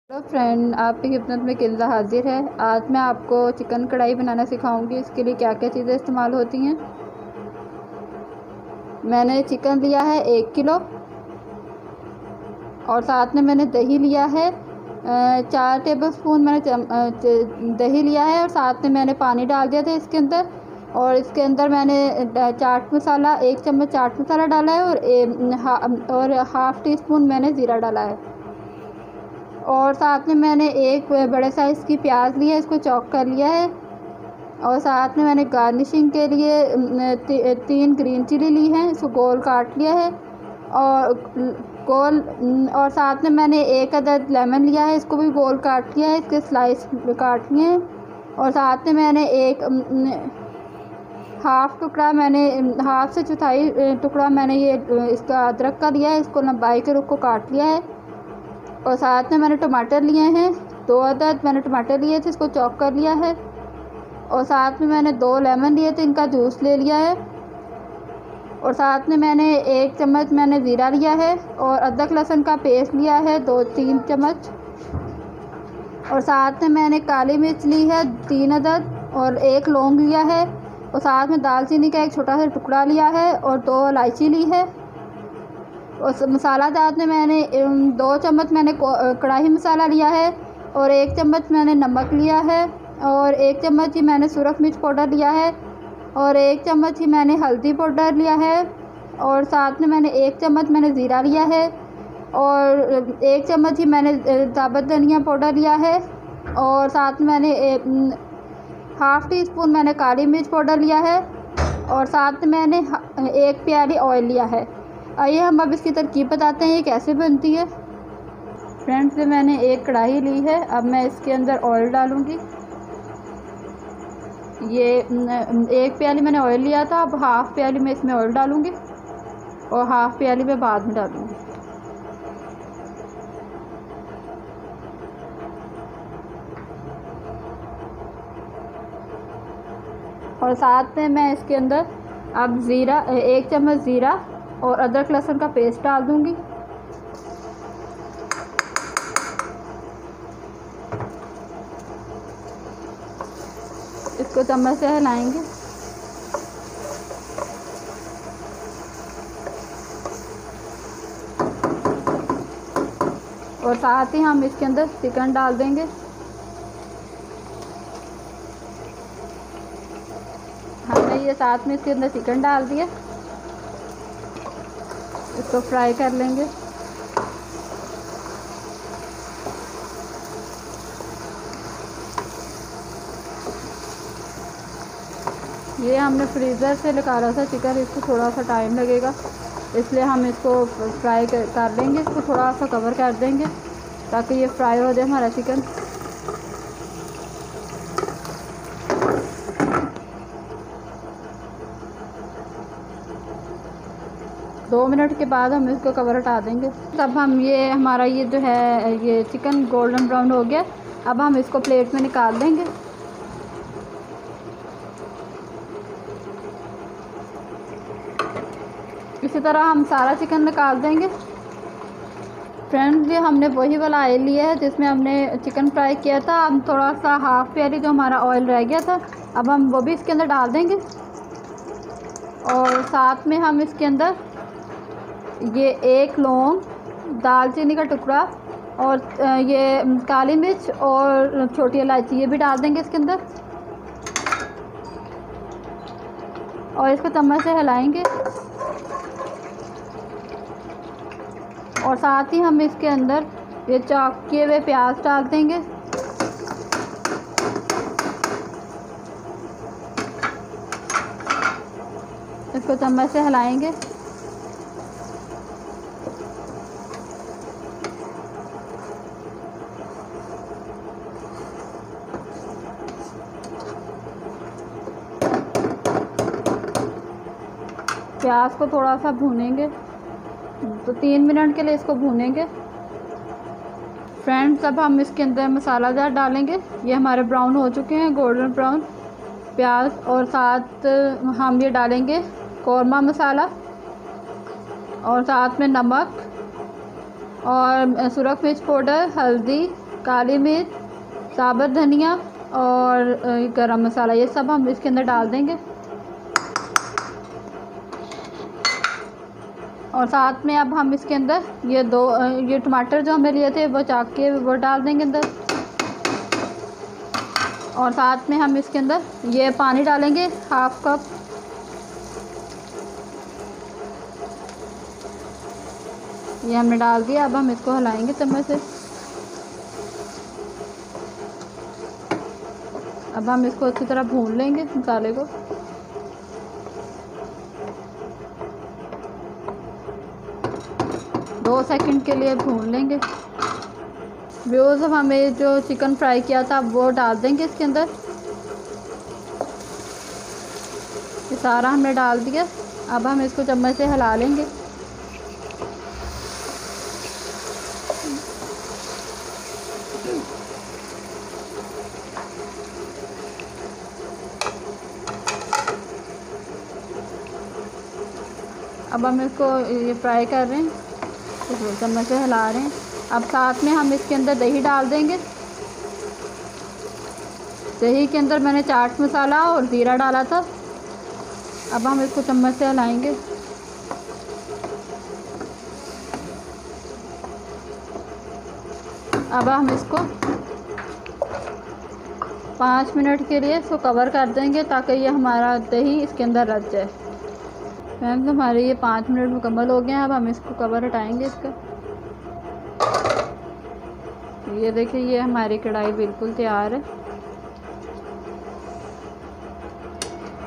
Hello friend, आपकी खिदमत में किल्ला हाजिर है। आज मैं आपको चिकन कढ़ाई बनाना सिखाऊंगी। इसके लिए क्या क्या चीज़ें इस्तेमाल होती हैं। मैंने चिकन लिया है 1 किलो और साथ में मैंने दही लिया है 4 टेबलस्पून मैंने दही लिया है और साथ में मैंने पानी डाल दिया था इसके अंदर। और इसके अंदर मैंने चाट मसाला 1 चम्मच चाट मसाला डाला है और हाफ़ टी स्पून मैंने ज़ीरा डाला है। और साथ में मैंने एक बड़े साइज़ की प्याज ली है, इसको चॉप कर लिया है। और साथ में मैंने गार्निशिंग के लिए 3 ग्रीन चिली ली हैं, इसको गोल काट लिया है। और साथ में मैंने 1 अदद लेमन लिया है, इसको भी गोल काट लिया है, इसके स्लाइस काट लिए हैं। और साथ में मैंने एक हाफ़ से चौथाई टुकड़ा मैंने ये इसका अदरक का लिया है, इसको लंबाई के रुख को काट लिया है। और साथ में मैंने टमाटर लिए हैं 2 अदद मैंने टमाटर लिए थे, इसको चॉप कर लिया है। और साथ में मैंने 2 लेमन लिए थे, इनका जूस ले लिया है। और साथ में मैंने 1 चम्मच मैंने ज़ीरा लिया है और अदरक लहसुन का पेस्ट लिया है 2-3 चम्मच। और साथ में मैंने काली मिर्च ली है 3 अदद और 1 लौंग लिया है। और साथ में दालचीनी का एक छोटा सा टुकड़ा लिया है और 2 इलायची ली है। और मसाला जात में मैंने 2 चम्मच मैंने कढ़ाई मसाला लिया है और 1 चम्मच मैंने नमक लिया है और 1 चम्मच ही मैंने सुरख मिर्च पाउडर लिया है और 1 चम्मच ही मैंने हल्दी पाउडर लिया है। और साथ में मैंने 1 चम्मच मैंने ज़ीरा लिया है और 1 चम्मच ही मैंने साबुत धनिया पाउडर लिया है। और साथ में मैंने हाफ़ टी स्पून मैंने काली मिर्च पाउडर लिया है और साथ में मैंने 1 प्याली ऑयल लिया है। आइए हम अब इसकी तरकीब बताते हैं ये कैसे बनती है। फ्रेंड्स, मैंने एक कढ़ाई ली है, अब मैं इसके अंदर ऑयल डालूँगी। ये 1 प्याली मैंने ऑयल लिया था, अब हाफ़ प्याली मैं इसमें ऑयल डालूँगी और हाफ़ प्याली मैं बाद में डालूँगी। और साथ में मैं इसके अंदर अब 1 चम्मच ज़ीरा और अदरक लहसुन का पेस्ट डाल दूँगी। इसको चम्मच से हिलाएंगे। और साथ ही हम इसके अंदर चिकन डाल देंगे। हमने ये साथ में इसके अंदर चिकन डाल दिया, इसको फ्राई कर लेंगे। ये हमने फ्रीज़र से निकाला था चिकन, इसको थोड़ा सा टाइम लगेगा, इसलिए हम इसको फ्राई कर लेंगे। इसको थोड़ा सा कवर कर देंगे ताकि ये फ्राई हो जाए हमारा चिकन। दो मिनट के बाद हम इसको कवर हटा देंगे। तब हम हमारा ये जो है ये चिकन गोल्डन ब्राउन हो गया। अब हम इसको प्लेट में निकाल देंगे। इसी तरह हम सारा चिकन निकाल देंगे। फ्रेंड्स, ये हमने वही वाला ऑयल लिया है जिसमें हमने चिकन फ्राई किया था। अब थोड़ा सा हाफ़ प्याली जो हमारा ऑयल रह गया था, अब हम वो भी इसके अंदर डाल देंगे। और साथ में हम इसके अंदर ये 1 लौंग, दालचीनी का टुकड़ा और ये काली मिर्च और छोटी इलायची ये भी डाल देंगे इसके अंदर। और इसको चम्मच से हिलाएंगे। और साथ ही हम इसके अंदर ये चॉप किए हुए प्याज डाल देंगे। इसको चम्मच से हिलाएंगे। प्याज को थोड़ा सा भूनेंगे, तो 3 मिनट के लिए इसको भूनेंगे। फ्रेंड्स, अब हम इसके अंदर मसाला जार डालेंगे। ये हमारे ब्राउन हो चुके हैं, गोल्डन ब्राउन प्याज। और साथ हम ये डालेंगे कौरमा मसाला और साथ में नमक और सुरख मिर्च पाउडर, हल्दी काली मिर्च, साबुत धनिया और गरम मसाला, ये सब हम इसके अंदर डाल देंगे। और साथ में अब हम इसके अंदर ये टमाटर जो हमें लिए थे वो चाक के वो डाल देंगे अंदर। और साथ में हम इसके अंदर ये पानी डालेंगे 1/2 कप। ये हमने डाल दिया। अब हम इसको हिलाएंगे चम्मच से। अब हम इसको अच्छी तरह भून लेंगे मसाले को। दो सेकंड के लिए भून लेंगे। व्यूअर्स, अब हमें जो चिकन फ्राई किया था वो डाल देंगे इसके अंदर। ये सारा हमने डाल दिया। अब हम इसको चम्मच से हिला लेंगे। अब हम इसको ये फ्राई कर रहे हैं, तो चम्मच से हिला रहे हैं। अब साथ में हम इसके अंदर दही डाल देंगे। दही के अंदर मैंने चाट मसाला और ज़ीरा डाला था। अब हम इसको चम्मच से हिलाएंगे। अब हम इसको 5 मिनट के लिए इसको कवर कर देंगे ताकि ये हमारा दही इसके अंदर रच जाए। मैम, तो हमारे ये 5 मिनट मुकम्मल हो गए हैं। अब हम इसको कवर हटाएंगे इसका। ये देखिए, ये हमारी कढ़ाई बिल्कुल तैयार है।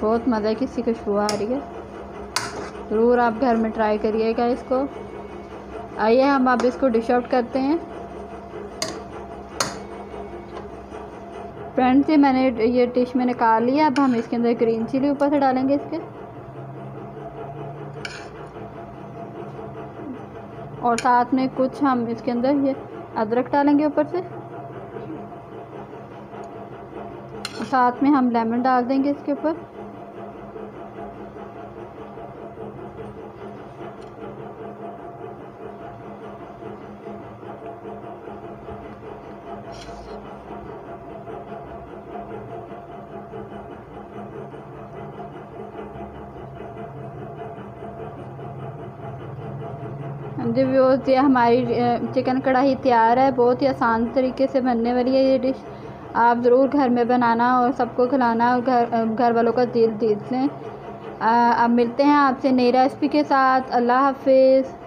बहुत मज़े की सी खुशबू आ रही है। ज़रूर आप घर में ट्राई करिएगा इसको। आइए हम अब इसको डिश आउट करते हैं। फ्रेंड्स, ये मैंने ये डिश में निकाल लिया। अब हम इसके अंदर ग्रीन चिली ऊपर से डालेंगे इसके। और साथ में कुछ हम इसके अंदर ये अदरक डालेंगे ऊपर से। और साथ में हम लेमन डाल देंगे इसके ऊपर। जी व्यूअर्स, ये हमारी चिकन कढ़ाई तैयार है। बहुत ही आसान तरीके से बनने वाली है ये डिश। आप ज़रूर घर में बनाना और सबको खिलाना और घर वालों का दिल जीत लें। अब मिलते हैं आपसे नई रेसिपी के साथ। अल्लाह हाफिज़।